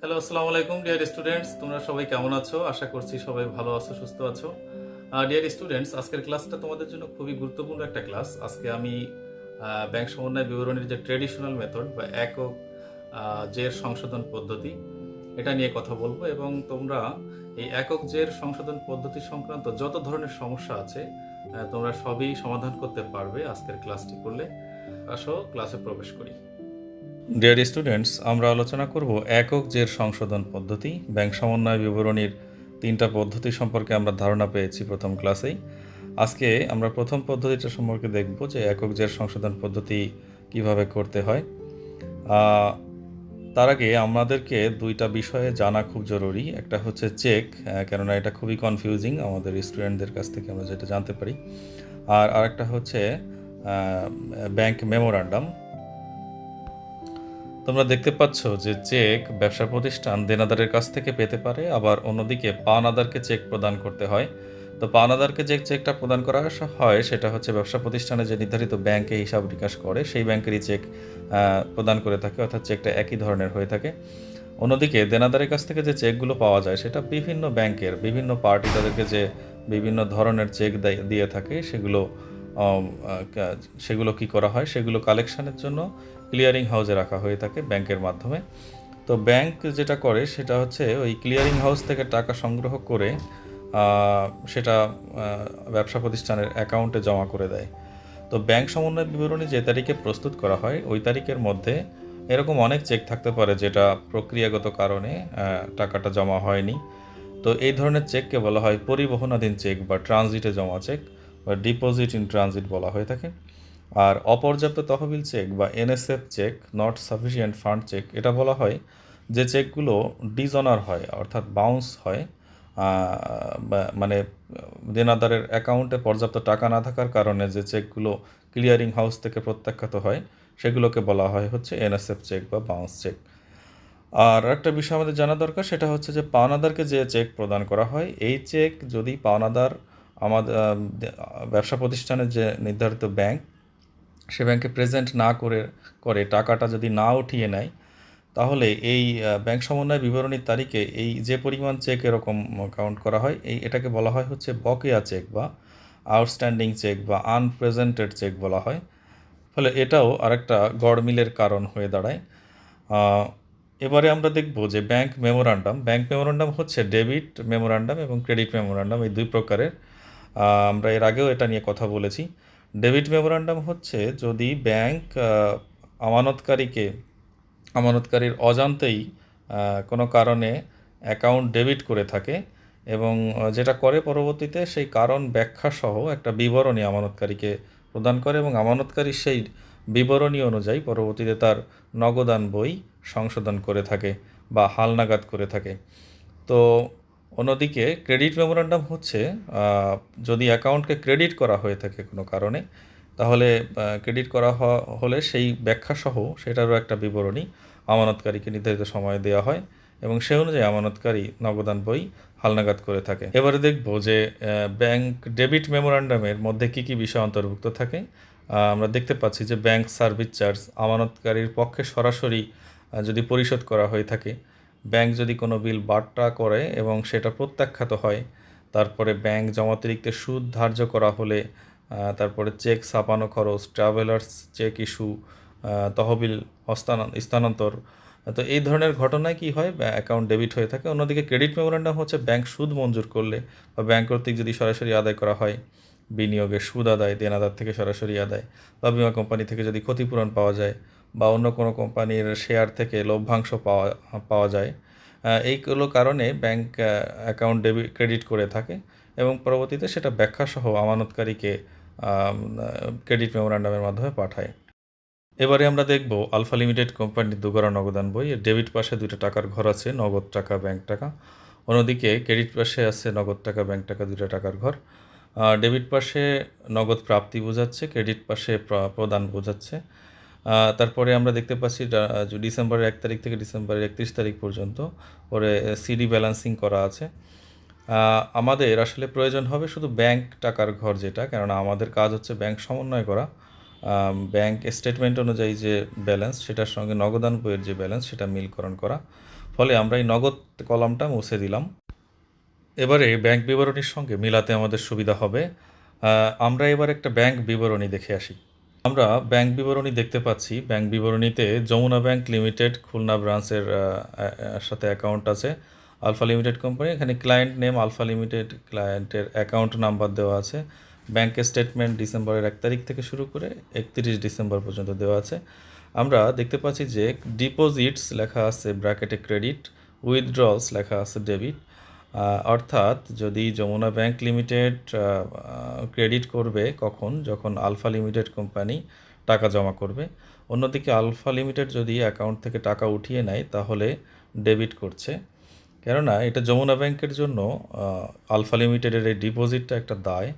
Hello, আসসালামু আলাইকুম dear students. তোমরা সবাই কেমন আছো? আশা করছি সবাই ভালো আছো, সুস্থ আছো। ডিয়ার স্টুডেন্টস, আজকের ক্লাসটা তোমাদের জন্য খুবই গুরুত্বপূর্ণ একটা ক্লাস। আজকে আমি ব্যাংক সমন্বয় বিবরণীর যে ট্রেডিশনাল মেথড বা একক জের সংশোধন পদ্ধতি, এটা নিয়ে কথা বলবো এবং তোমরা এই একক জের সংশোধন পদ্ধতি সংক্রান্ত যত ধরনের সমস্যা আছে তোমরা সবই সমাধান করতে পারবে আজকের ক্লাসটি করলে। আসো ক্লাসে প্রবেশ করি। ডিয়ার স্টুডেন্টস, আমরা আলোচনা করব একক জের সংশোধন পদ্ধতি। ব্যাংক সমন্বয় বিবরণীর তিনটা পদ্ধতি সম্পর্কে আমরা ধারণা পেয়েছি প্রথম ক্লাসেই। আজকে আমরা প্রথম পদ্ধতিটা সম্পর্কে দেখব যে একক জের সংশোধন পদ্ধতি কিভাবে করতে হয়। তার আগে আমাদেরকে দুইটা বিষয়ে জানা খুব জরুরি। একটা হচ্ছে চেক, কেননা এটা খুবই কনফিউজিং আমাদের স্টুডেন্টদের কাছ থেকে আমরা যেটা জানতে পারি। আর আরেকটা হচ্ছে ব্যাংক মেমোরান্ডাম। তোমরা দেখতে পাচ্ছ যে চেক ব্যবসা প্রতিষ্ঠান দেনাদারের কাছ থেকে পেতে পারে, আবার অন্যদিকে পাওনাদারকে চেক প্রদান করতে হয়। তো পাওনাদারকে যে চেকটা প্রদান করা হয় সেটা হচ্ছে ব্যবসা প্রতিষ্ঠানে যে নির্ধারিত ব্যাংকে হিসাব নিকাশ করে সেই ব্যাংকেরই চেক প্রদান করে থাকে, অর্থাৎ চেকটা একই ধরনের হয়ে থাকে। অন্যদিকে দেনাদারের কাছ থেকে যে চেকগুলো পাওয়া যায় সেটা বিভিন্ন ব্যাংকের বিভিন্ন পার্টি তাদেরকে যে বিভিন্ন ধরনের চেক দিয়ে থাকে সেগুলো কি করা হয়, সেগুলো কালেকশনের জন্য ক্লিয়ারিং হাউসে রাখা হয়ে থাকে ব্যাংকের মাধ্যমে। তো ব্যাংক যেটা করে সেটা হচ্ছে ওই ক্লিয়ারিং হাউস থেকে টাকা সংগ্রহ করে সেটা ব্যবসা প্রতিষ্ঠানের অ্যাকাউন্টে জমা করে দেয়। তো ব্যাংক সমন্বয় বিবরণী যে তারিখে প্রস্তুত করা হয় ওই তারিখের মধ্যে এরকম অনেক চেক থাকতে পারে যেটা প্রক্রিয়াগত কারণে টাকাটা জমা হয়নি। তো এই ধরনের চেককে বলা হয় পরিবহনাধীন চেক বা ট্রানজিটে জমা চেক বা ডিপোজিট ইন ট্রানজিট বলা হয়ে থাকে। আর অপর্যাপ্ত তহবিল চেক বা NSF cheque, not sufficient fund cheque, এটা বলা হয় যে চেকগুলো ডিজনার হয়, অর্থাৎ বাউন্স হয়, মানে দেনাদারের অ্যাকাউন্টে পর্যাপ্ত টাকা না থাকার কারণে যে চেকগুলো ক্লিয়ারিং হাউস থেকে প্রত্যাখ্যাত হয় সেগুলোকে বলা হয় হচ্ছে এনএসএফ চেক বা বাউন্স চেক। আর একটা বিষয় আমাদের জানা দরকার, সেটা হচ্ছে যে পাওনাদারকে যে চেক প্রদান করা হয় এই চেক যদি পাওনাদার আমাদের ব্যবসা প্রতিষ্ঠানের যে নির্ধারিত ব্যাংক সে ব্যাংকে প্রেজেন্ট না করে টাকাটা যদি না উঠিয়ে নেয়, তাহলে এই ব্যাংক সমন্বয় বিবরণীর তারিখে এই যে পরিমাণ চেক এরকম কাউন্ট করা হয় এটাকে বলা হয় হচ্ছে বকেয়া চেক বা আউটস্ট্যান্ডিং চেক বা আনপ্রেজেন্টেড চেক বলা হয়। ফলে এটাও আরেকটা গড়মিলের কারণ হয়ে দাঁড়ায়। এবারে আমরা দেখব যে ব্যাংক মেমোরান্ডাম হচ্ছে ডেবিট মেমোরান্ডাম এবং ক্রেডিট মেমোরান্ডাম, এই দুই প্রকারের। আমরা এর আগেও এটা নিয়ে কথা বলেছি। ডেবিট মেমোরান্ডাম হচ্ছে যদি ব্যাংক আমানতকারীর অজান্তেই কোনো কারণে অ্যাকাউন্ট ডেবিট করে থাকে এবং যেটা করে পরবর্তীতে সেই কারণ ব্যাখ্যাসহ একটা বিবরণী আমানতকারীকে প্রদান করে এবং আমানতকারী সেই বিবরণী অনুযায়ী পরবর্তীতে তার নগদান বই সংশোধন করে থাকে বা হালনাগাদ করে থাকে। তো অন্যদিকে ক্রেডিট মেমোরান্ডাম হচ্ছে যদি অ্যাকাউন্টকে ক্রেডিট করা হয়ে থাকে কোনো কারণে, তাহলে ক্রেডিট করা হলে সেই ব্যাখ্যাসহ সেটারও একটা বিবরণী আমানতকারীকে নির্ধারিত সময়ে দেওয়া হয় এবং সে অনুযায়ী আমানতকারী নগদান বই হালনাগাদ করে থাকে। এবারে দেখব যে ব্যাংক ডেবিট মেমোরান্ডামের মধ্যে কী কী বিষয় অন্তর্ভুক্ত থাকে। আমরা দেখতে পাচ্ছি যে ব্যাংক সার্ভিস চার্জ আমানতকারীর পক্ষে সরাসরি যদি পরিশোধ করা হয়ে থাকে, ব্যাংক যদি কোনো বিল বাট্টা করে এবং সেটা প্রত্যাখ্যাত হয়, তারপরে ব্যাংক জমাতিরিক্ত সুদ ধার্য করা হলে, তারপরে চেক ছাপানো খরচ, ট্রাভেলার্স চেক ইস্যু, তহবিল স্থানান্তর, তো এই ধরনের ঘটনায় কি হয়, অ্যাকাউন্ট ডেবিট হয়ে থাকে। অন্যদিকে ক্রেডিট মেমোরান্ডাম হচ্ছে ব্যাংক সুদ মঞ্জুর করলে বা ব্যাংক কর্তৃক যদি সরাসরি আদায় করা হয়, বিনিয়োগের সুদ আদায়, দেনাদার থেকে সরাসরি আদায়, বা বিমা কোম্পানি থেকে যদি ক্ষতিপূরণ পাওয়া যায় বা অন্য কোনো কোম্পানির শেয়ার থেকে লভ্যাংশ পাওয়া যায়, এইগুলো কারণে ব্যাংক অ্যাকাউন্ট ক্রেডিট করে থাকে এবং পরবর্তীতে সেটা ব্যাখ্যাসহ আমানতকারীকে ক্রেডিট মেমোরান্ডামের মাধ্যমে পাঠায়। এবারে আমরা দেখব আলফা লিমিটেড কোম্পানির দুগড়া নগদান বই। এর ডেবিট পাশে দুইটা টাকার ঘর আছে, নগদ টাকা, ব্যাংক টাকা। অন্যদিকে ক্রেডিট পাশে আছে নগদ টাকা, ব্যাংক টাকা, দুইটা টাকার ঘর। ডেবিট পাশে নগদ প্রাপ্তি বোঝাচ্ছে, ক্রেডিট পাশে প্রদান বোঝাচ্ছে। তারপরে আমরা দেখতে পাচ্ছি ডিসেম্বরের 1 তারিখ থেকে ডিসেম্বরের 31 তারিখ পর্যন্ত পরে সিডি ব্যালেন্সিং করা আছে। আমাদের আসলে প্রয়োজন হবে শুধু ব্যাংক টাকার ঘর যেটা, কেননা আমাদের কাজ হচ্ছে ব্যাংক সমন্বয় করা। ব্যাংক স্টেটমেন্ট অনুযায়ী যে ব্যালেন্স সেটার সঙ্গে নগদান বইয়ের যে ব্যালেন্স সেটা মিলকরণ করা। ফলে আমরা এই নগদ কলামটা মুছে দিলাম। এবারে ব্যাংক বিবরণীর সঙ্গে মিলাতে আমাদের সুবিধা হবে। আমরা এবার একটা ব্যাংক বিবরণী দেখে আসি। আমরা ব্যাংক বিবরণী দেখতে পাচ্ছি। ব্যাংক বিবরণীতে যমুনা ব্যাংক লিমিটেড খুলনা ব্রাঞ্চের সাথে অ্যাকাউন্ট আছে। আলফা লিমিটেড কোম্পানি, এখানে ক্লায়েন্ট নেম আলফা লিমিটেড, ক্লায়েন্টের অ্যাকাউন্ট নাম্বার দেওয়া আছে। ব্যাংক স্টেটমেন্ট ডিসেম্বরের 1 তারিখ থেকে শুরু করে 31 ডিসেম্বর পর্যন্ত দেওয়া আছে। আমরা দেখতে পাচ্ছি যে ডিপোজিটস লেখা আছে ব্র্যাকেটে ক্রেডিট, উইথড্রলস লেখা আছে ডেবিট। অর্থাৎ যদি যমুনা ব্যাংক লিমিটেড ক্রেডিট করবে কখন, যখন আলফা লিমিটেড কোম্পানি টাকা জমা করবে। অন্যদিকে আলফা লিমিটেড যদি অ্যাকাউন্ট থেকে টাকা উঠিয়ে নেয় তাহলে ডেবিট করছে, কেননা এটা যমুনা ব্যাংকের জন্য আলফা লিমিটেডের এই ডিপোজিটটা একটা দায়।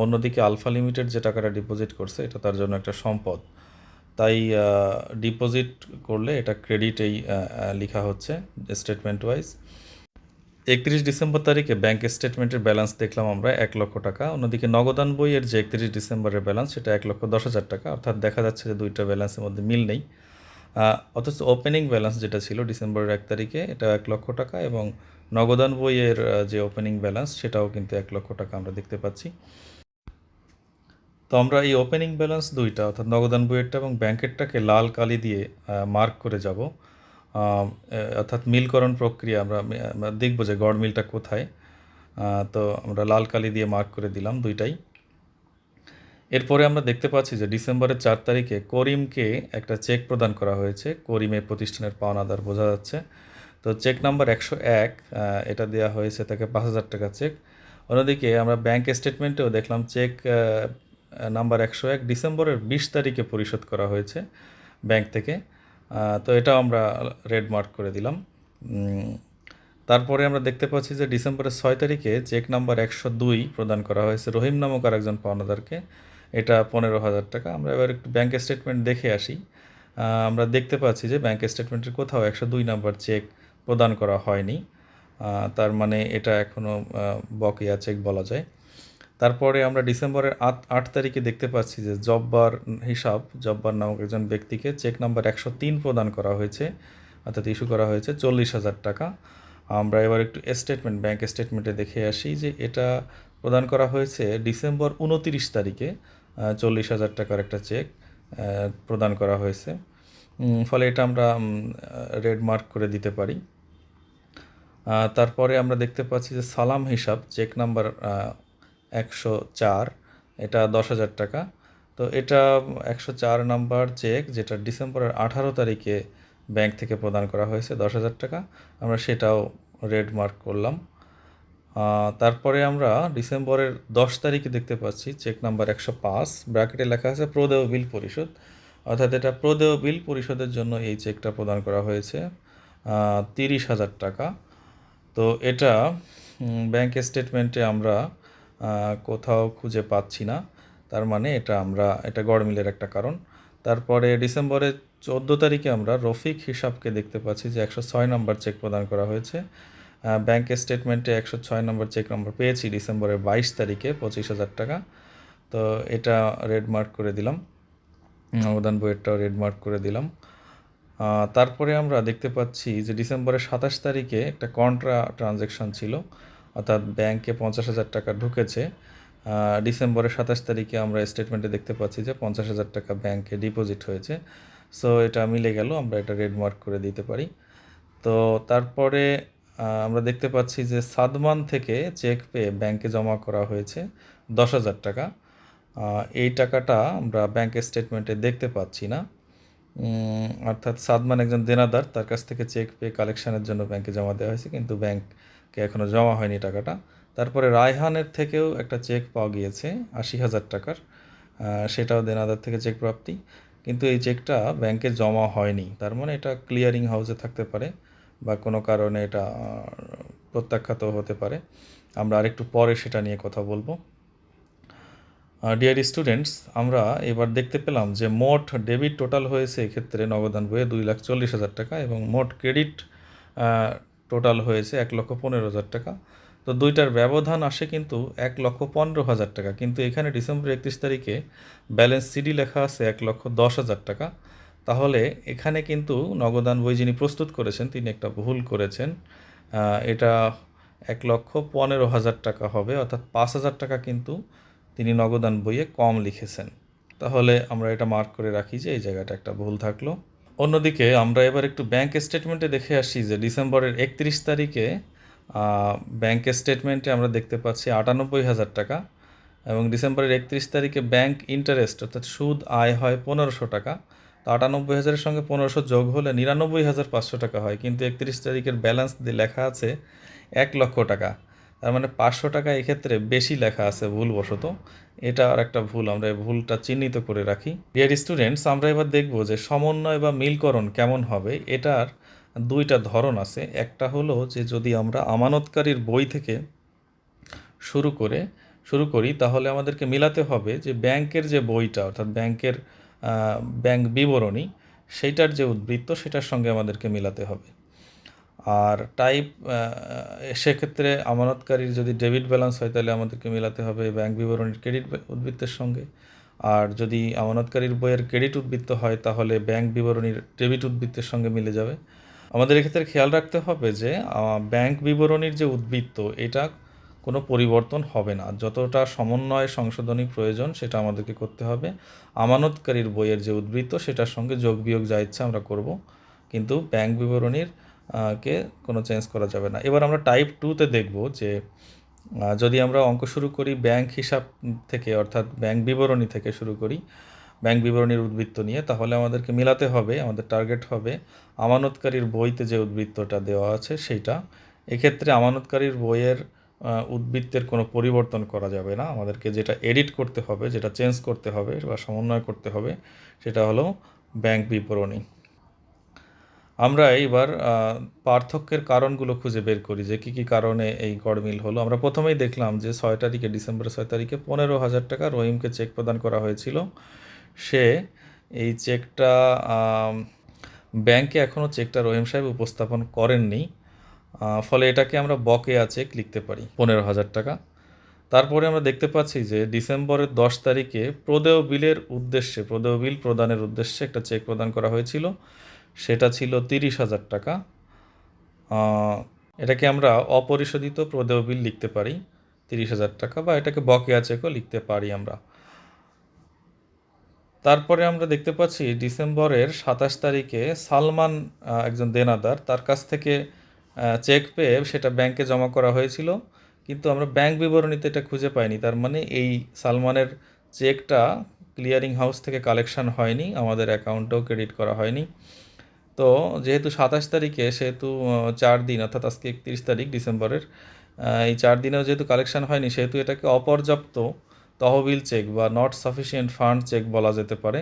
অন্যদিকে আলফা লিমিটেড যে টাকাটা ডিপোজিট করছে এটা তার জন্য একটা সম্পদ, তাই ডিপোজিট করলে এটা ক্রেডিটেই লেখা হচ্ছে স্টেটমেন্ট ওয়াইজ। 31 ডিসেম্বর তারিখে ব্যাংক স্টেটমেন্টের ব্যালেন্স দেখলাম আমরা 1 লক্ষ টাকা। অন্যদিকে নগদান বইয়ের যে 31 ডিসেম্বরের ব্যালেন্স সেটা 1,10,000 টাকা, অর্থাৎ দেখা যাচ্ছে যে দুইটা ব্যালেন্সের মধ্যে মিল নেই। অথচ ওপেনিং ব্যালেন্স যেটা ছিল ডিসেম্বরের 1 তারিখে এটা 1 লক্ষ টাকা, এবং নগদান বইয়ের যে ওপেনিং ব্যালেন্স সেটাও কিন্তু 1 লক্ষ টাকা আমরা দেখতে পাচ্ছি। তো আমরা এই ওপেনিং ব্যালেন্স দুইটা, অর্থাৎ নগদান বইয়েরটা এবং ব্যাংকেরটাকে লাল কালি দিয়ে মার্ক করে যাব। অর্থাৎ মিলকরণ প্রক্রিয়া আমরা দেখব যে গড় মিলটা কোথায়। তো আমরা লাল কালি দিয়ে মার্ক করে দিলাম দুইটাই। এরপরে আমরা দেখতে পাচ্ছি যে ডিসেম্বরের 4 তারিখে করিমকে একটা চেক প্রদান করা হয়েছে। করিম এই প্রতিষ্ঠানের পাওনাদার বোঝা যাচ্ছে। তো চেক নাম্বার 101 এটা দেওয়া হয়েছে তাকে 5,000 টাকা চেক। অন্যদিকে আমরা ব্যাংক স্টেটমেন্টেও দেখলাম চেক নাম্বার 101 ডিসেম্বরের 20 তারিখে পরিশোধ করা হয়েছে ব্যাংক থেকে। তো এটাও আমরা রেড মার্ক করে দিলাম। তারপরে আমরা দেখতে পাচ্ছি যে ডিসেম্বরের 6 তারিখে চেক নাম্বার 102 প্রদান করা হয়েছে রহিম নামক আরেকজন পাওনাদারকে, এটা 15,000 টাকা। আমরা এবার একটু ব্যাংক স্টেটমেন্ট দেখে আসি। আমরা দেখতে পাচ্ছি যে ব্যাংক স্টেটমেন্টের কোথাও 102 নাম্বার চেক প্রদান করা হয়নি, তার মানে এটা এখনও বকেয়া চেক বলা যায়। তারপরে আমরা ডিসেম্বরের 8 তারিখে দেখতে পাচ্ছি যে জব্বার নামক একজন ব্যক্তিকে চেক নাম্বার 103 প্রদান করা হয়েছে, অর্থাৎ ইস্যু করা হয়েছে 40,000 টাকা। আমরা এবার একটু ব্যাংক স্টেটমেন্টে দেখে আসি যে এটা প্রদান করা হয়েছে ডিসেম্বর 29 তারিখে 40,000 টাকার একটা চেক প্রদান করা হয়েছে। ফলে এটা আমরা রেড মার্ক করে দিতে পারি। তারপরে আমরা দেখতে পাচ্ছি যে সালাম হিসাব চেক নাম্বার 104, এটা 10,000 টাকা। তো এটা 104 নাম্বার চেক, যেটা ডিসেম্বরের 18 তারিখে ব্যাংক থেকে প্রদান করা হয়েছে 10,000 টাকা, আমরা সেটাও রেড মার্ক করলাম। তারপরে আমরা ডিসেম্বরের 10 তারিখে দেখতে পাচ্ছি চেক নাম্বার 105, ব্র্যাকেটে লেখা আছে প্রদেয় বিল পরিশোধ, অর্থাৎ এটা প্রদেয় বিল পরিশোধের জন্য এই চেকটা প্রদান করা হয়েছে 30,000 টাকা। তো এটা ব্যাংক স্টেটমেন্টে আমরা কোথাও খুঁজে পাচ্ছি না, তার মানে এটা গড়মিলের একটা কারণ। তারপরে ডিসেম্বরের 14 তারিখে আমরা রফিক হিসাবকে দেখতে পাচ্ছি যে 106 নম্বর চেক প্রদান করা হয়েছে। ব্যাংক স্টেটমেন্টে 106 নম্বর চেক নম্বর পেয়েছি ডিসেম্বরের 22 তারিখে 25,000 টাকা। তো এটা রেড মার্ক করে দিলাম, অবদান বইয়েরটাও রেড মার্ক করে দিলাম। তারপরে আমরা দেখতে পাচ্ছি যে ডিসেম্বরের 27 তারিখে একটা কন্ট্রা ট্রানজ্যাকশন ছিল, অর্থাৎ ব্যাংকে 50,000 টাকা ঢুকেছে। ডিসেম্বরের 27 তারিখে আমরা স্টেটমেন্টে দেখতে পাচ্ছি যে 50,000 টাকা ব্যাংকে ডিপোজিট হয়েছে। সো এটা মিলে গেল, আমরা এটা রেড মার্ক করে দিতে পারি। তো তারপরে আমরা দেখতে পাচ্ছি যে সাদমান থেকে চেক পেয়ে ব্যাংকে জমা করা হয়েছে 10,000 টাকা। এই টাকাটা আমরা ব্যাংক স্টেটমেন্টে দেখতে পাচ্ছি না, অর্থাৎ সাদমান একজন দেনাদার, তার কাছ থেকে চেক পেয়ে কালেকশানের জন্য ব্যাংকে জমা দেওয়া হয়েছে, কিন্তু ব্যাংকে এখনও জমা হয়নি টাকাটা। তারপরে রায়হানের থেকেও একটা চেক পাওয়া গিয়েছে 80,000 টাকার, সেটাও দেনাদার থেকে চেক প্রাপ্তি, কিন্তু এই চেকটা ব্যাংকে জমা হয়নি। তার মানে এটা ক্লিয়ারিং হাউসে থাকতে পারে বা কোনো কারণে এটা প্রত্যাখ্যাত হতে পারে। আমরা আরেকটু পরে সেটা নিয়ে কথা বলবো। ডিয়ার স্টুডেন্টস, আমরা এবার দেখতে পেলাম যে মোট ডেবিট টোটাল হয়েছে এক্ষেত্রে নগদান বইয়ে 2,40,000 টাকা, এবং মোট ক্রেডিট টোটাল হয়েছে 1,15,000 টাকা। তো দুইটার ব্যবধান আসে কিন্তু 1,15,000 টাকা, কিন্তু এখানে ডিসেম্বর 31 তারিখে ব্যালেন্স সিডি লেখা আছে 1,10,000 টাকা। তাহলে এখানে কিন্তু নগদান বই যিনি প্রস্তুত করেছেন তিনি একটা ভুল করেছেন। এটা 1,15,000 টাকা হবে, অর্থাৎ 5,000 টাকা কিন্তু তিনি নগদান বইয়ে কম লিখেছেন। তাহলে আমরা এটা মার্ক করে রাখি যে এই জায়গাটা একটা ভুল থাকলো। অন্যদিকে আমরা এবার একটু ব্যাংক স্টেটমেন্টে দেখে আসি যে ডিসেম্বরের 31 তারিখে ব্যাংক স্টেটমেন্টে আমরা দেখতে পাচ্ছি 98,000 টাকা, এবং ডিসেম্বরের 31 তারিখে ব্যাংক ইন্টারেস্ট অর্থাৎ সুদ আয় হয় 1500 টাকা। তো 98,000-এর সঙ্গে 1500 যোগ হলে 99,500 টাকা হয়, কিন্তু 31 তারিখের ব্যালেন্স লেখা আছে 1 লক্ষ টাকা। তার মানে 500 টাকা এক্ষেত্রে বেশি লেখা আছে ভুলবশত। এটা আর একটা ভুল, আমরা এই ভুলটা চিহ্নিত করে রাখি। ডিয়ার স্টুডেন্টস, আমরা এবার দেখব যে সমন্বয় বা মিলকরণ কেমন হবে। এটার দুইটা ধরন আছে। একটা হলো যে যদি আমরা আমানতকারীর বই থেকে শুরু করি তাহলে আমাদেরকে মিলাতে হবে যে ব্যাংকের যে বইটা অর্থাৎ ব্যাংক বিবরণী সেইটার যে উদ্বৃত্ত সেটার সঙ্গে আমাদেরকে মিলাতে হবে। আর সেক্ষেত্রে আমানতকারীর যদি ডেবিট ব্যালেন্স হয় তাহলে আমাদেরকে মিলাতে হবে ব্যাংক বিবরণীর ক্রেডিট উদ্বৃত্তের সঙ্গে। আর যদি আমানতকারীর বইয়ের ক্রেডিট উদ্বৃত্ত হয় তাহলে ব্যাংক বিবরণীর ডেবিট উদ্বৃত্তের সঙ্গে মিলে যাবে। আমাদের এক্ষেত্রে খেয়াল রাখতে হবে যে ব্যাংক বিবরণীর যে উদ্বৃত্ত এটা কোনো পরিবর্তন হবে না। যতটা সমন্বয় সংশোধনী প্রয়োজন সেটা আমাদেরকে করতে হবে। আমানতকারীর বইয়ের যে উদ্বৃত্ত সেটার সঙ্গে যোগ বিয়োগ যা ইচ্ছা আমরা করব, কিন্তু ব্যাংক বিবরণীর কে কোনো চেঞ্জ করা যাবে না। এবার আমরা টাইপ 2-তে দেখব যে যদি আমরা অঙ্ক শুরু করি ব্যাংক হিসাব থেকে অর্থাৎ ব্যাংক বিবরণী থেকে শুরু করি, ব্যাংক বিবরণীর উদ্বৃত্ত নিয়ে, তাহলে আমাদেরকে মিলাতে হবে, আমাদের টার্গেট হবে আমানতকারীর বইতে যে উদ্বৃত্তটা দেওয়া আছে সেইটা। এক্ষেত্রে আমানতকারীর বইয়ের উদ্বৃত্তের কোনো পরিবর্তন করা যাবে না। আমাদেরকে যেটা এডিট করতে হবে, যেটা চেঞ্জ করতে হবে বা সমন্বয় করতে হবে সেটা হলো ব্যাংক বিবরণী। আমরা এইবার পার্থক্যের কারণগুলো খুঁজে বের করি যে কী কারণে এই গড়মিল হলো। আমরা প্রথমেই দেখলাম যে ডিসেম্বরের 6 তারিখে 15,000 টাকা রহিমকে চেক প্রদান করা হয়েছিল। সে এই চেকটা ব্যাংকে এখনও চেকটা রহিম সাহেব উপস্থাপন করেননি, ফলে এটাকে আমরা বকেয়া চেক লিখতে পারি 15,000 টাকা। তারপরে আমরা দেখতে পাচ্ছি যে ডিসেম্বরের 10 তারিখে প্রদেয় বিল প্রদানের উদ্দেশ্যে একটা চেক প্রদান করা হয়েছিল, সেটা ছিল 30,000 টাকা। এটাকে আমরা অপরিশোধিত প্রদেয় বিল লিখতে পারি 30,000 টাকা, বা এটাকে বকেয়া চেকও লিখতে পারি আমরা। তারপরে আমরা দেখতে পাচ্ছি ডিসেম্বরের 27 তারিখে সালমান একজন দেনাদার, তার কাছ থেকে চেক পেয়ে সেটা ব্যাংকে জমা করা হয়েছিল, কিন্তু আমরা ব্যাংক বিবরণীতে এটা খুঁজে পাইনি। তার মানে এই সালমানের চেকটা ক্লিয়ারিং হাউস থেকে কালেকশন হয়নি, আমাদের অ্যাকাউন্টেও ক্রেডিট করা হয়নি। তো যেহেতু 27 তারিখে, সেহেতু 4 দিন, অর্থাৎ আজকে 31 তারিখ ডিসেম্বরের, এই 4 দিনেও যেহেতু কালেকশন হয়নি সেহেতু এটাকে অপর্যাপ্ত তহবিল চেক বা নট সাফিসিয়েন্ট ফান্ড চেক বলা যেতে পারে।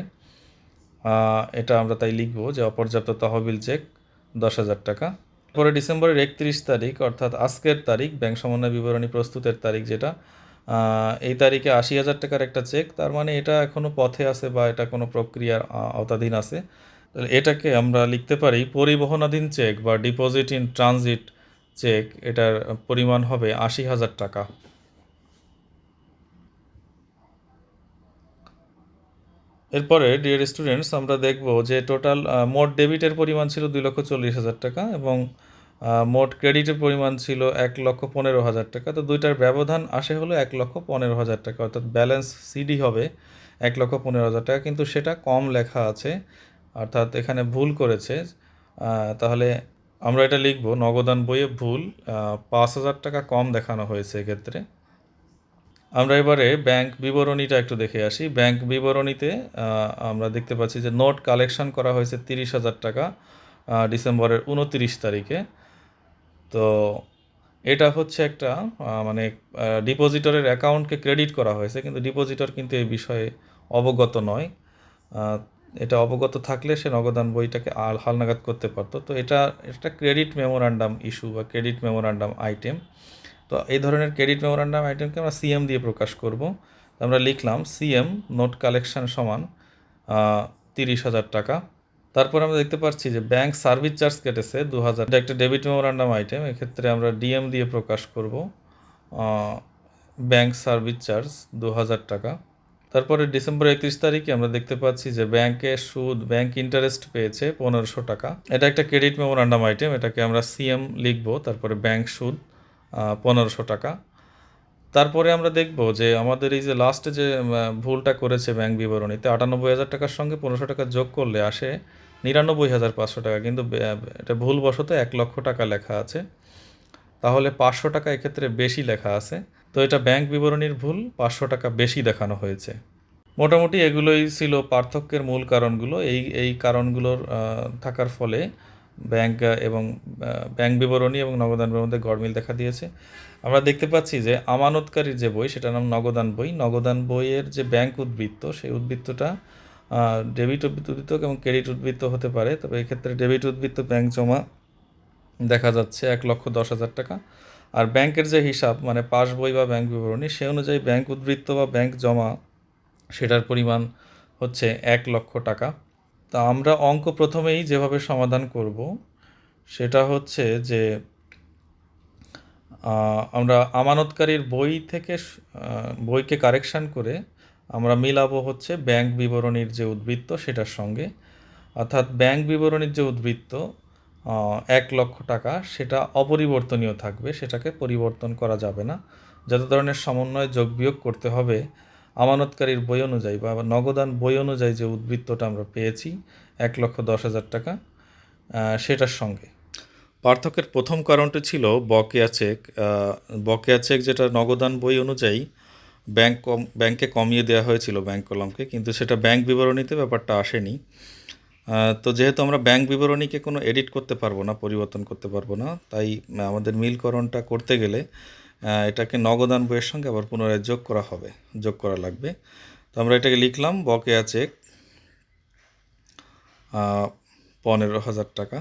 এটা আমরা তাই লিখব যে অপর্যাপ্ত তহবিল চেক 10,000 টাকা। পরে ডিসেম্বরের 31 তারিখ অর্থাৎ আজকের তারিখ, ব্যাংক সমন্বয় বিবরণী প্রস্তুতের তারিখ যেটা, এই তারিখে 80,000 টাকার একটা চেক। তার মানে এটা এখনও পথে আছে বা এটা কোনো প্রক্রিয়ার আওতাধীন আছে। তাহলে এটাকে আমরা লিখতে পারি পরিবহনাধীন চেক বা ডিপোজিট ইন ট্রানজিট চেক, এটার পরিমাণ হবে 80,000 টাকা। এরপরে ডিয়ার স্টুডেন্টস, আমরা দেখব যে টোটাল মোট ডেবিটের পরিমাণ ছিল 2,40,000 টাকা এবং মোট ক্রেডিটের পরিমাণ ছিল 1,15,000 টাকা। তো দুইটার ব্যবধান আসে হলো 1,15,000 টাকা, অর্থাৎ ব্যালেন্স সিডি হবে 1,15,000 টাকা, কিন্তু সেটা কম লেখা আছে, অর্থাৎ এখানে ভুল করেছে। তাহলে আমরা এটা লিখব নগদান বইয়ে ভুল, 5,000 টাকা কম দেখানো হয়েছে এক্ষেত্রে। আমরা এবারে ব্যাংক বিবরণীটা একটু দেখে আসি। ব্যাংক বিবরণীতে আমরা দেখতে পাচ্ছি যে নোট কালেকশন করা হয়েছে 30,000 টাকা ডিসেম্বরের 29 তারিখে। তো এটা হচ্ছে একটা মানে ডিপোজিটরের অ্যাকাউন্টকে ক্রেডিট করা হয়েছে, কিন্তু ডিপোজিটর কিন্তু এই বিষয়ে অবগত নয়। এটা অবগত থাকলে সে নগদান বইটাকে হালনাগাদ করতে পারতো। তো এটা ক্রেডিট মেমোরান্ডাম ইস্যু বা ক্রেডিট মেমোরান্ডাম আইটেম। তো এই ধরনের ক্রেডিট মেমোরান্ডাম আইটেমকে আমরা সিএম দিয়ে প্রকাশ করব। আমরা লিখলাম সিএম নোট কালেকশন সমান 30,000 টাকা। তারপর আমরা দেখতে পাচ্ছি যে ব্যাংক সার্ভিস চার্জ কেটেছে 2,000, এটা একটা ডেবিট মেমোরান্ডাম আইটেম, এক্ষেত্রে আমরা ডিএম দিয়ে প্রকাশ করব ব্যাংক সার্ভিস চার্জ 2,000 টাকা। তারপরে ডিসেম্বর 31 তারিখে আমরা দেখতে পাচ্ছি যে ব্যাংক ইন্টারেস্ট পেয়েছে 1500 টাকা। এটা একটা ক্রেডিট মেমোরান্ডাম আইটেম, এটাকে আমরা সিএম লিখব। তারপরে ব্যাংক সুদ 1500 টাকা। তারপরে আমরা দেখব যে আমাদের এই যে লাস্টে যে ভুলটা করেছে ব্যাংক বিবরণীতে, 98,000 টাকার সঙ্গে 1500 টাকা যোগ করলে আসে 99,500 টাকা, কিন্তু এটা ভুলবশত 1 লক্ষ টাকা লেখা আছে। তাহলে 500 টাকা এক্ষেত্রে বেশি লেখা আছে। তো এটা ব্যাংক বিবরণীর ভুল, 500 টাকা বেশি দেখানো হয়েছে। মোটামুটি এগুলোই ছিল পার্থক্যের মূল কারণগুলো। এই কারণগুলোর থাকার ফলে ব্যাংক বিবরণী এবং নগদানের মধ্যে গড়মিল দেখা দিয়েছে। আমরা দেখতে পাচ্ছি যে আমানতকারীর যে বই, সেটার নাম নগদান বই। নগদান বইয়ের যে ব্যাংক উদ্বৃত্ত, সেই উদ্বৃত্তটা ডেবিট উদ্বৃত্ত এবং ক্রেডিট উদ্বৃত্ত হতে পারে। তবে এক্ষেত্রে ডেবিট উদ্বৃত্ত ব্যাংক জমা দেখা যাচ্ছে 1,10,000 টাকা। আর ব্যাংকের যে হিসাব, মানে পাস বই বা ব্যাংক বিবরণী, সে অনুযায়ী ব্যাংক উদ্বৃত্ত বা ব্যাংক জমা, সেটার পরিমাণ হচ্ছে 1 লক্ষ টাকা। তা আমরা অঙ্ক প্রথমেই যেভাবে সমাধান করব সেটা হচ্ছে যে আমরা আমানতকারীর বই থেকে বইকে কারেকশান করে আমরা মিলাবো হচ্ছে ব্যাংক বিবরণীর যে উদ্বৃত্ত সেটার সঙ্গে। অর্থাৎ ব্যাংক বিবরণীর যে উদ্বৃত্ত 1 লক্ষ টাকা, সেটা অপরিবর্তনীয় থাকবে, সেটাকে পরিবর্তন করা যাবে না। যত ধরনের সমন্বয় যোগ বিয়োগ করতে হবে আমানতকারীর বই অনুযায়ী বা নগদান বই অনুযায়ী যে উদ্বৃত্তটা আমরা পেয়েছি 1,10,000 টাকা, সেটার সঙ্গে। পার্থক্যের প্রথম কারণটি ছিল বকেয়া চেক। বকেয়া চেক যেটা নগদান বই অনুযায়ী ব্যাংকে কমিয়ে দেওয়া হয়েছিল ব্যাংক কলামকে, কিন্তু সেটা ব্যাংক বিবরণীতে ব্যাপারটা আসেনি। তো যেহেতু আমরা ব্যাংক বিবরণীকে কোনো এডিট করতে পারবো না, পরিবর্তন করতে পারবো না, তাই আমাদের মিলকরণটা করতে গেলে এটাকে নগদান বইয়ের সঙ্গে আবার পুনরায় যোগ করা লাগবে। তো আমরা এটাকে লিখলাম বকেয়া চেক 15,000 টাকা।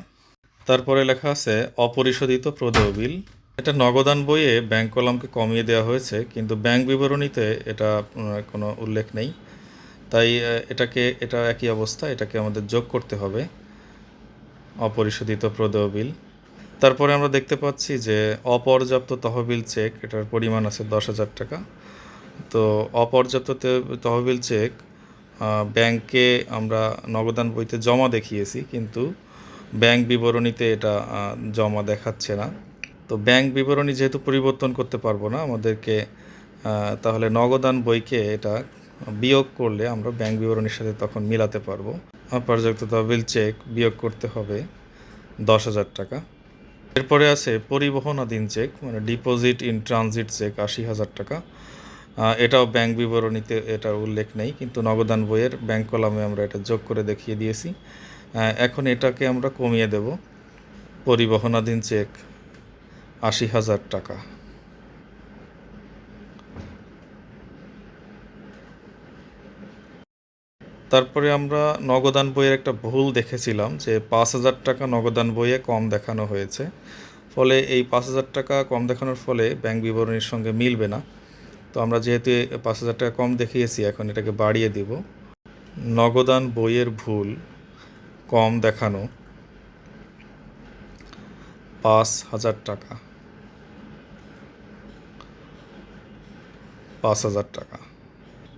তারপরে লেখা আছে অপরিশোধিত প্রদেয় বিল। এটা নগদান বইয়ে ব্যাংক কলামকে কমিয়ে দেওয়া হয়েছে, কিন্তু ব্যাংক বিবরণীতে এটা কোনো উল্লেখ নেই। তাই এটা একই অবস্থা, এটাকে আমাদের যোগ করতে হবে, অপরিশোধিত প্রদেয় বিল। তারপরে আমরা দেখতে পাচ্ছি যে অপর্যাপ্ত তহবিল চেক, এটার পরিমাণ আছে 10,000 টাকা। তো অপর্যাপ্ত তহবিল চেক ব্যাংকে আমরা নগদান বইতে জমা দেখিয়েছি, কিন্তু ব্যাংক বিবরণীতে এটা জমা দেখাচ্ছে না। তো ব্যাংক বিবরণী যেহেতু পরিবর্তন করতে পারবো না আমাদেরকে, তাহলে নগদান বইকে এটা বিয়োগ করলে আমরা ব্যাংক বিবরণীর সাথে তখন মিলাতে পারবো। অপর্যাপ্ত তহবিল চেক বিয়োগ করতে হবে 10,000 টাকা। এরপরে আছে পরিবহনাধীন চেক, মানে ডিপোজিট ইন ট্রানজিট চেক 80,000 টাকা। এটাও ব্যাংক বিবরণীতে এটার উল্লেখ নেই, কিন্তু নগদান বইয়ের ব্যাংক কলামে আমরা এটা যোগ করে দেখিয়ে দিয়েছি। এখন এটাকে আমরা কমিয়ে দেব, পরিবহনাধীন চেক 80,000 টাকা। তারপরে আমরা নগদান বইয়ের একটা ভুল দেখেছিলাম যে 5,000 টাকা নগদান বইয়ে কম দেখানো হয়েছে। ফলে এই 5,000 টাকা কম দেখানোর ফলে ব্যাংক বিবরণীর সঙ্গে মিলবে না। তো আমরা যেহেতু 5,000 টাকা কম দেখিয়েছি, এখন এটাকে বাড়িয়ে দিব। নগদান বইয়ের ভুল কম দেখানো 5,000 টাকা, 5,000 টাকা।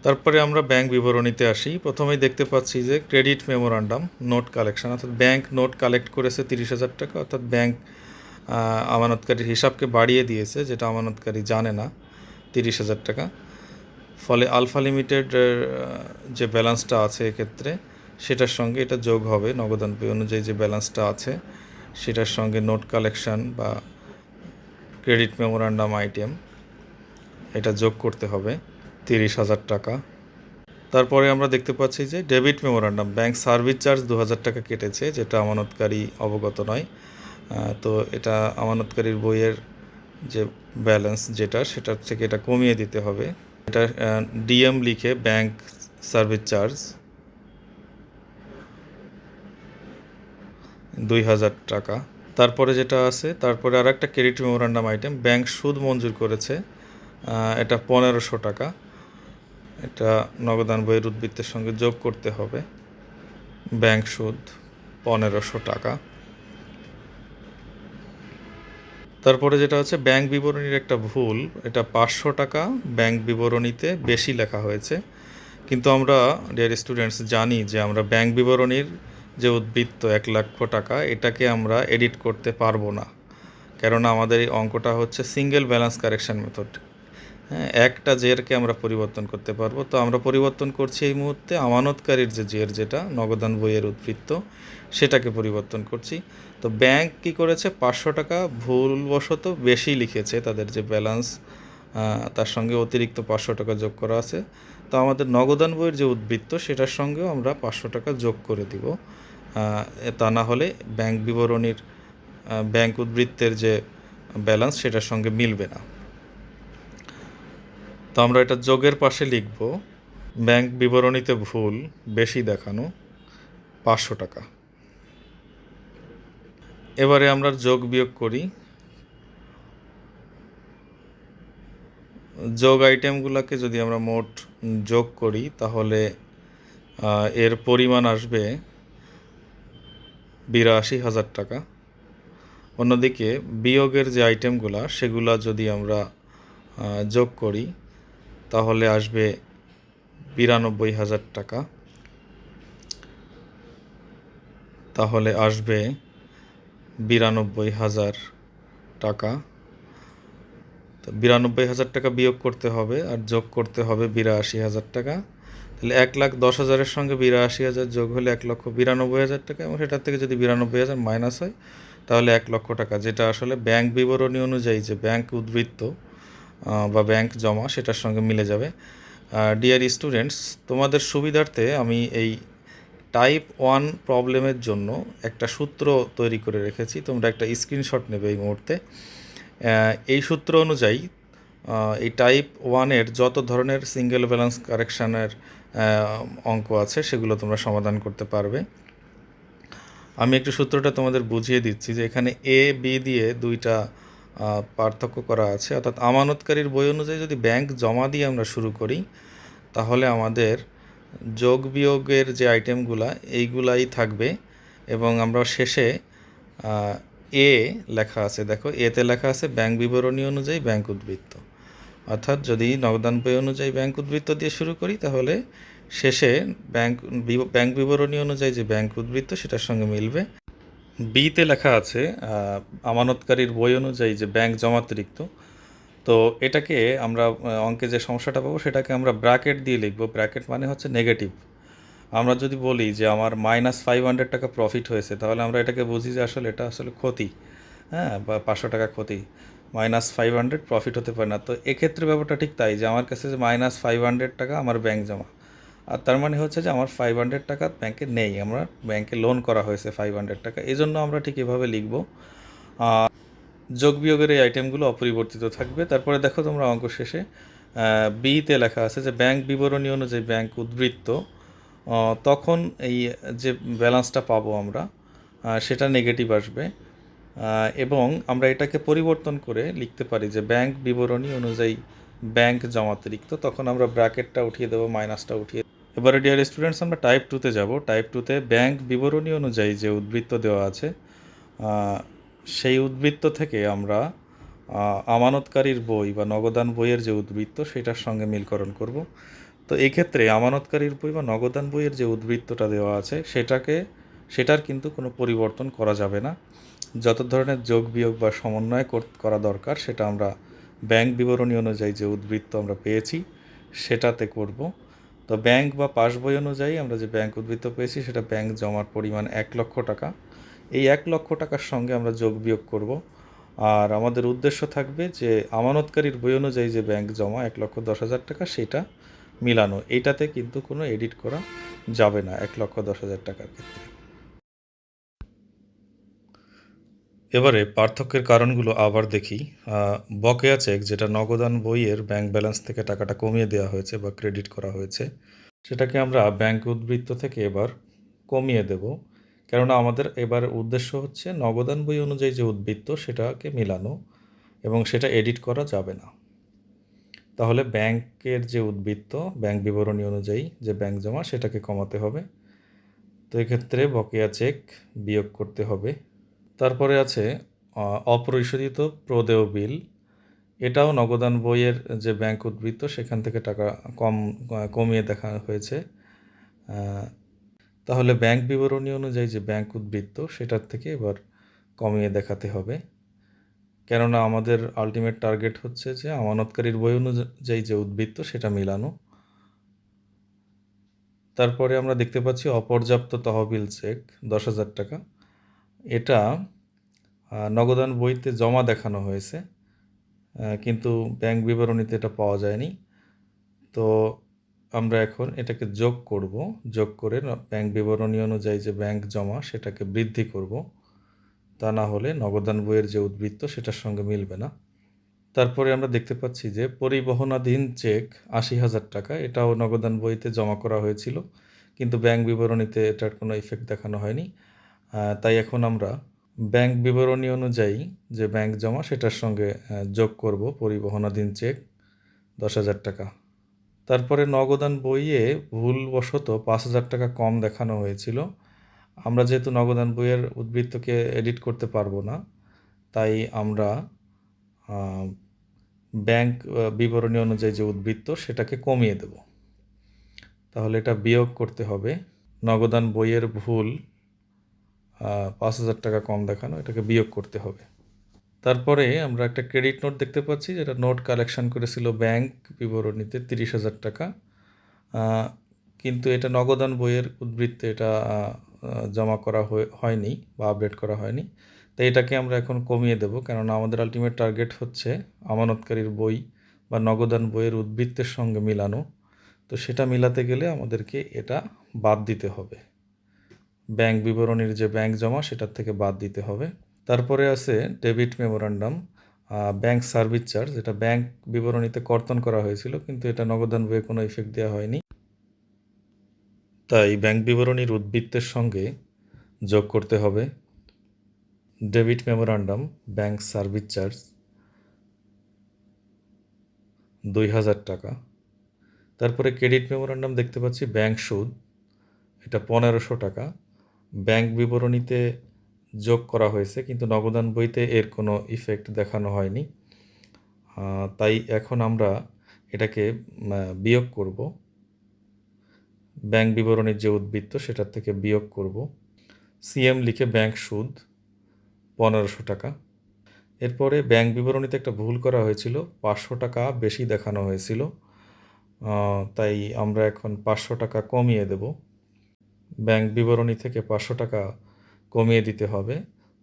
তারপরে আমরা ব্যাংক বিবরণীতে আসি। প্রথমেই দেখতে পাচ্ছি যে ক্রেডিট মেমোরান্ডাম নোট কালেকশন, অর্থাৎ ব্যাংক নোট কালেক্ট করেছে 30,000 টাকা, অর্থাৎ ব্যাংক আমানতকারীর হিসাবকে বাড়িয়ে দিয়েছে, যেটা আমানতকারী জানে না, 30,000 টাকা। ফলে আলফা লিমিটেড যে ব্যালেন্সটা আছে এক্ষেত্রে, সেটার সঙ্গে এটা যোগ হবে। নগদান বই অনুযায়ী যে ব্যালেন্সটা আছে সেটার সঙ্গে নোট কালেকশন বা ক্রেডিট মেমোরান্ডাম আইটেম এটা যোগ করতে হবে 30,000 টাকা। তারপরে আমরা দেখতে পাচ্ছি যে debit memorandum, bank service charge 2,000 টাকা কেটেছে, যেটা আমানতকারী অবগত নয়। তো এটা আমানতকারীর বইয়ের যে ব্যালেন্স সেটার থেকে এটা কমিয়ে দিতে হবে। এটা ডিএম লিখে ব্যাংক সার্ভিস চার্জ 2,000 টাকা। তারপরে যেটা আছে, তারপরে আর একটা ক্রেডিট মেমোরান্ডাম আইটেম, ব্যাংক সুদ মঞ্জুর করেছে, এটা 1,500 টাকা। এটা নগদান বইয়ের উদ্বৃত্তের সঙ্গে যোগ করতে হবে, ব্যাংক সুদ 1,500 টাকা। তারপরে যেটা হচ্ছে ব্যাংক বিবরণীর একটা ভুল, এটা 500 টাকা ব্যাংক বিবরণীতে বেশি লেখা হয়েছে, কিন্তু আমরা ডিয়ার স্টুডেন্টস জানি যে আমরা ব্যাংক বিবরণীর যে উদ্বৃত্ত 1,00,000 টাকা এটাকে আমরা এডিট করতে পারবো না, কেননা আমাদের এই অঙ্কটা হচ্ছে সিঙ্গেল ব্যালেন্স কারেকশন মেথড। হ্যাঁ, একটা জেরকে আমরা পরিবর্তন করতে পারবো। তো আমরা পরিবর্তন করছি এই মুহূর্তে আমানতকারীর যে জের, যেটা নগদান বইয়ের উদ্বৃত্ত, সেটাকে পরিবর্তন করছি। তো ব্যাংক কি করেছে, 500 টাকা ভুলবশত বেশি লিখেছে, তাদের যে ব্যালেন্স তার সঙ্গে অতিরিক্ত 500 টাকা যোগ করা আছে। তো আমাদের নগদান বইয়ের যে উদ্বৃত্ত সেটার সঙ্গেও আমরা 500 টাকা যোগ করে দিব, তা না হলে ব্যাংক বিবরণীর ব্যাংক উদ্বৃত্তের যে ব্যালেন্স সেটার সঙ্গে মিলবে না। তো আমরা এটা যোগের পাশে লিখব, ব্যাংক বিবরণীতে ভুল বেশি দেখানো 500 টাকা। এবারে আমরা যোগ বিয়োগ করি। যোগ আইটেমগুলোকে যদি আমরা মোট যোগ করি তাহলে এর পরিমাণ আসবে 82,000 টাকা। অন্যদিকে বিয়োগের যে আইটেমগুলো সেগুলো যদি আমরা যোগ করি তাহলে আসবে 92,000 টাকা। তাহলে আসবে 92,000 টাকা। তো 92,000 টাকা বিয়োগ করতে হবে আর যোগ করতে হবে 82,000 টাকা। তাহলে 1,10,000-এর সঙ্গে 82,000 যোগ হলে 1,92,000 টাকা, এবং সেটার থেকে যদি 92,000 মাইনাস হয় তাহলে 1,00,000 টাকা, যেটা আসলে ব্যাংক বিবরণী অনুযায়ী যে ব্যাংক উদ্বৃত্ত বা ব্যাংক জমা সেটার সঙ্গে মিলে যাবে। ডিয়ার স্টুডেন্টস, তোমাদের সুবিধার্থে আমি এই টাইপ 1 প্রবলেমের জন্য একটা সূত্র তৈরি করে রেখেছি, তোমরা একটা স্ক্রিনশট নেবে এই মুহূর্তে। এই সূত্র অনুযায়ী এই টাইপ 1-এর যত ধরনের সিঙ্গেল ব্যালেন্স কারেকশানের অঙ্ক আছে সেগুলো তোমরা সমাধান করতে পারবে। আমি একটু সূত্রটা তোমাদের বুঝিয়ে দিচ্ছি যে এখানে এ বি দিয়ে দুইটা পার্থক্য করা আছে, অর্থাৎ আমানতকারীর বই অনুযায়ী যদি ব্যাংক জমা দিয়ে আমরা শুরু করি তাহলে আমাদের যোগ বিয়োগের যে আইটেমগুলা এইগুলাই থাকবে, এবং আমরা শেষে এ লেখা আছে, দেখো এতে লেখা আছে ব্যাংক বিবরণী অনুযায়ী ব্যাংক উদ্বৃত্ত। অর্থাৎ যদি নগদান বই অনুযায়ী ব্যাংক উদ্বৃত্ত দিয়ে শুরু করি তাহলে শেষে ব্যাংক বিবরণী অনুযায়ী যে ব্যাংক উদ্বৃত্ত সেটার সঙ্গে মিলবে। বিতে লেখা আছে আমানতকারীর বই অনুযায়ী যে ব্যাংক জমাতিরিক্ত। তো এটাকে আমরা অঙ্কে যে সমস্যাটা পাবো সেটাকে আমরা ব্র্যাকেট দিয়ে লিখব। ব্র্যাকেট মানে হচ্ছে নেগেটিভ। আমরা যদি বলি যে আমার -500 টাকা প্রফিট হয়েছে তাহলে আমরা এটাকে বুঝি যে আসলে এটা আসলে ক্ষতি, হ্যাঁ, বা 500 টাকা ক্ষতি। -500 প্রফিট হতে পারে না। তো এক্ষেত্রে ব্যাপারটা ঠিক তাই, যে আমার কাছে যে -500 টাকা আমার ব্যাংক জমা, আর তার মানে হচ্ছে যে আমার 500 টাকা ব্যাংকে নেই, আমরা ব্যাংকে লোন করা হয়েছে 500 টাকা। এই জন্য আমরা ঠিক এভাবে লিখব। যোগ বিয়োগের এই আইটেমগুলো অপরিবর্তিত থাকবে। তারপরে দেখো তোমরা অঙ্ক শেষে বিতে লেখা আছে যে ব্যাংক বিবরণী অনুযায়ী ব্যাংক উদ্বৃত্ত, তখন এই যে ব্যালেন্সটা পাবো আমরা সেটা নেগেটিভ আসবে, এবং আমরা এটাকে পরিবর্তন করে লিখতে পারি যে ব্যাংক বিবরণী অনুযায়ী ব্যাংক জমাতিরিক্ত। তখন আমরা ব্র্যাকেটটা উঠিয়ে দেবো, মাইনাসটা উঠিয়ে। এবারে ডিয়ার স্টুডেন্টস, আমরা টাইপ 2-তে যাব। টাইপ 2-তে ব্যাংক বিবরণী অনুযায়ী যে উদ্বৃত্ত দেওয়া আছে সেই উদ্বৃত্ত থেকে আমরা আমানতকারীর বই বা নগদান বইয়ের যে উদ্বৃত্ত সেটার সঙ্গে মিলকরণ করব। তো এই ক্ষেত্রে আমানতকারীর বই বা নগদান বইয়ের যে উদ্বৃত্তটা দেওয়া আছে সেটার কিন্তু কোনো পরিবর্তন করা যাবে না। যত ধরনের যোগ বিয়োগ বা সমন্বয় করা দরকার সেটা আমরা ব্যাংক বিবরণী অনুযায়ী যে উদ্বৃত্ত আমরা পেয়েছি সেটাতে করব। তো ব্যাংক বা পাস বই অনুযায়ী আমরা যে ব্যাংক উদ্বৃত্ত পেয়েছি সেটা ব্যাংক জমার পরিমাণ 1,00,000 টাকা। এই 1,00,000 টাকার সঙ্গে আমরা যোগ বিয়োগ করব, আর আমাদের উদ্দেশ্য থাকবে যে আমানতকারীর বই অনুযায়ী যে ব্যাংক জমা 1,10,000 টাকা সেটা মিলানো। এইটাতে কিন্তু কোনো এডিট করা যাবে না 1,10,000 টাকার ক্ষেত্রে। এবারে পার্থক্যের কারণগুলো আবার দেখি। বকেয়া চেক, যেটা নগদান বইয়ের ব্যাংক ব্যালেন্স থেকে টাকাটা কমিয়ে দেওয়া হয়েছে বা ক্রেডিট করা হয়েছে, সেটাকে আমরা ব্যাংক উদ্বৃত্ত থেকে এবার কমিয়ে দেব, কেননা আমাদের এবার উদ্দেশ্য হচ্ছে নগদান বই অনুযায়ী যে উদ্বৃত্ত সেটাকে মিলানো, এবং সেটা এডিট করা যাবে না। তাহলে ব্যাংকের যে উদ্বৃত্ত ব্যাংক বিবরণী অনুযায়ী যে ব্যাংক জমা সেটাকে কমাতে হবে। তো এক্ষেত্রে বকেয়া চেক বিয়োগ করতে হবে। তারপরে আছে অপরিশোধিত প্রদেয় বিল। এটাও নগদান বইয়ের যে ব্যাংক উদ্বৃত্ত সেখান থেকে টাকা কমিয়ে দেখা হয়েছে। তাহলে ব্যাংক বিবরণী অনুযায়ী যে ব্যাংক উদ্বৃত্ত সেটার থেকে এবার কমিয়ে দেখাতে হবে, কেননা আমাদের আলটিমেট টার্গেট হচ্ছে যে আমানতকারীর বই অনুযায়ী যে উদ্বৃত্ত সেটা মিলানো। তারপরে আমরা দেখতে পাচ্ছি অপর্যাপ্ত তহবিল চেক 10,000 টাকা। এটা নগদান বইতে জমা দেখানো হয়েছে, কিন্তু ব্যাংক বিবরণীতে এটা পাওয়া যায়নি। তো আমরা এখন এটাকে যোগ করব, যোগ করে ব্যাংক বিবরণী অনুযায়ী যে ব্যাংক জমা সেটাকে বৃদ্ধি করব, তা না হলে নগদান বইয়ের যে উদ্বৃত্ত সেটার সঙ্গে মিলবে না। তারপরে আমরা দেখতে পাচ্ছি যে পরিবহনাধীন চেক 80,000 টাকা, এটাও নগদান বইতে জমা করা হয়েছিল, কিন্তু ব্যাংক বিবরণীতে এটার কোনো ইফেক্ট দেখানো হয়নি। তাই এখন আমরা ব্যাংক বিবরণী অনুযায়ী যে ব্যাংক জমা সেটার সঙ্গে যোগ করব পরিবহনাধীন চেক 10,000 টাকা। তারপরে নগদান বইয়ে ভুলবশত 5,000 টাকা কম দেখানো হয়েছিল। আমরা যেহেতু নগদান বইয়ের উদ্বৃত্তকে এডিট করতে পারবো না, তাই আমরা ব্যাংক বিবরণী অনুযায়ী যে উদ্বৃত্ত সেটাকে কমিয়ে দেব। তাহলে এটা বিয়োগ করতে হবে। নগদান বইয়ের ভুল 5,000 টাকা কম দেখানো, এটাকে বিয়োগ করতে হবে। তারপরে আমরা একটা ক্রেডিট নোট দেখতে পাচ্ছি, যেটা নোট কালেকশন করেছিল ব্যাংক বিবরণীতে 30,000 টাকা, কিন্তু এটা নগদান বইয়ের উদ্বৃত্তে এটা জমা করা হয়নি বা আপডেট করা হয়নি। তো এটাকে আমরা এখন কমিয়ে দেব, কেননা আমাদের আলটিমেট টার্গেট হচ্ছে আমানতকারীর বই বা নগদান বইয়ের উদ্বৃত্তের সঙ্গে মিলানো। তো সেটা মিলাতে গেলে আমাদেরকে এটা বাদ দিতে হবে, ব্যাংক বিবরণীর যে ব্যাংক জমা সেটার থেকে বাদ দিতে হবে। তারপরে আছে debit memorandum, bank service charge, এটা ব্যাংক বিবরণীতে কর্তন করা হয়েছিল, কিন্তু এটা নগদান বইয়ে কোনো ইফেক্ট দেওয়া হয়নি, তাই ব্যাংক বিবরণীর উদ্বৃত্তের সঙ্গে যোগ করতে হবে debit memorandum bank service charge 2,000 টাকা। তারপরে ক্রেডিট মেমোরান্ডাম দেখতে পাচ্ছি ব্যাংক সুদ, এটা 1,500 টাকা, ব্যাংক বিবরণীতে যোগ করা হয়েছে, কিন্তু নগদান বইতে এর কোনো ইফেক্ট দেখানো হয়নি। তাই এখন আমরা এটাকে বিয়োগ করব, ব্যাংক বিবরণীর যে উদ্বৃত্ত সেটার থেকে বিয়োগ করব। সিএম লিখে ব্যাংক সুদ 1,500 টাকা। এরপরে ব্যাংক বিবরণীতে একটা ভুল করা হয়েছিল, 500 টাকা বেশি দেখানো হয়েছিল, তাই আমরা এখন 500 টাকা কমিয়ে দেব। ব্যাংক বিবরণী থেকে 500 টাকা কমিয়ে দিতে হবে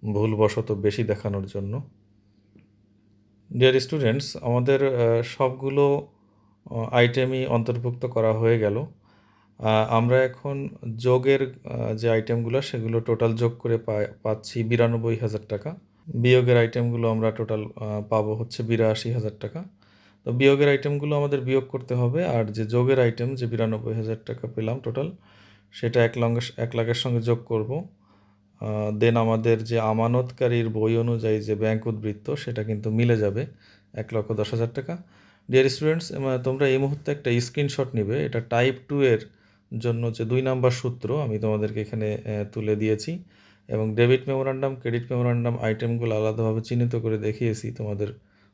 ভুলবশত বেশি দেখানোর জন্য। ডিয়ার স্টুডেন্টস, আমাদের সবগুলো আইটেমই অন্তর্ভুক্ত করা হয়ে গেল। আমরা এখন যোগের যে আইটেমগুলো সেগুলো টোটাল যোগ করে পাচ্ছি 92,000 টাকা। বিয়োগের আইটেমগুলো আমরা টোটাল পাবো হচ্ছে 82,000 টাকা। তো বিয়োগের আইটেমগুলো আমাদের বিয়োগ করতে হবে, আর যে যোগের আইটেম যে 92,000 টাকা পেলাম টোটাল, সেটা 1 লাখের সঙ্গে যোগ করব। দেন আমাদের যে আমানতকারীর বই অনুযায়ী যে ব্যাংক উদ্বৃত্ত সেটা কিন্তু মিলে যাবে 1,10,000 টাকা। ডিয়ার স্টুডেন্টস, তোমরা এই মুহূর্তে একটা স্ক্রিনশট নিবে, এটা টাইপ 2 এর জন্য যে 2 নাম্বার সূত্র আমি তোমাদেরকে এখানে তুলে দিয়েছি, এবং ডেবিট মেমোরান্ডাম ক্রেডিট মেমোরান্ডাম আইটেমগুলো আলাদাভাবে চিহ্নিত করে দেখিয়েছি তোমাদের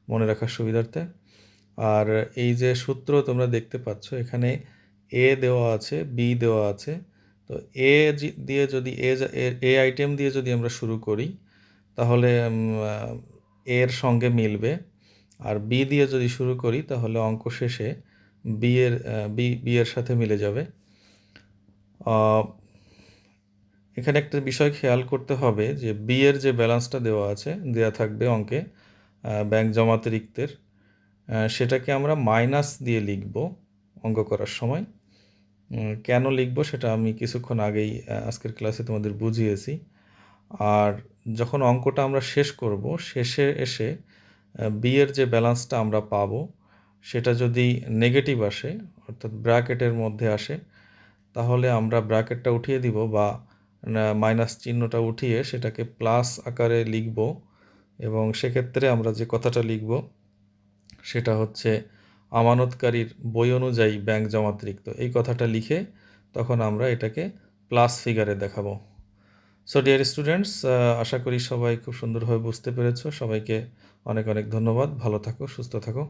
মনে রাখার সুবিধার্থে। আর এই যে সূত্র তোমরা দেখতে পাচ্ছ, এখানে এ দেওয়া আছে, বি দেওয়া আছে। তো দিয়ে যদি এ আইটেম দিয়ে যদি আমরা শুরু করি তাহলে এর সঙ্গে মিলবে, আর বি দিয়ে যদি শুরু করি তাহলে অঙ্ক শেষে বি এর সাথে মিলে যাবে। এখানে একটা বিষয় খেয়াল করতে হবে যে বি এর যে ব্যালেন্সটা দেওয়া থাকবে অঙ্কে ব্যাংক জমাতিরিক্তের, সেটাকে আমরা মাইনাস দিয়ে লিখব অঙ্ক করার সময়। কেন লিখব সেটা আমি কিছুক্ষণ আগেই আজকের ক্লাসে তোমাদের বুঝিয়েছি। আর যখন অঙ্কটা আমরা শেষ করব, শেষে এসে বি এর যে ব্যালেন্সটা আমরা পাবো সেটা যদি নেগেটিভ আসে, অর্থাৎ ব্র্যাকেটের মধ্যে আসে, তাহলে আমরা ব্র্যাকেটটা উঠিয়ে দিব বা মাইনাস চিহ্নটা উঠিয়ে সেটাকে প্লাস আকারে লিখব, এবং সেক্ষেত্রে আমরা যে কথাটা লিখব সেটা হচ্ছে আমানতকারীর বই অনুযায়ী ব্যাংক জমাতিরিক্ত, এই কথাটা লিখে তখন আমরা এটাকে প্লাস ফিগারে দেখাবো। সো ডিয়ার স্টুডেন্টস, আশা করি সবাই খুব সুন্দরভাবে বুঝতে পেরেছো। সবাইকে অনেক, অনেক ধন্যবাদ। ভালো থাকো, সুস্থ থাকো।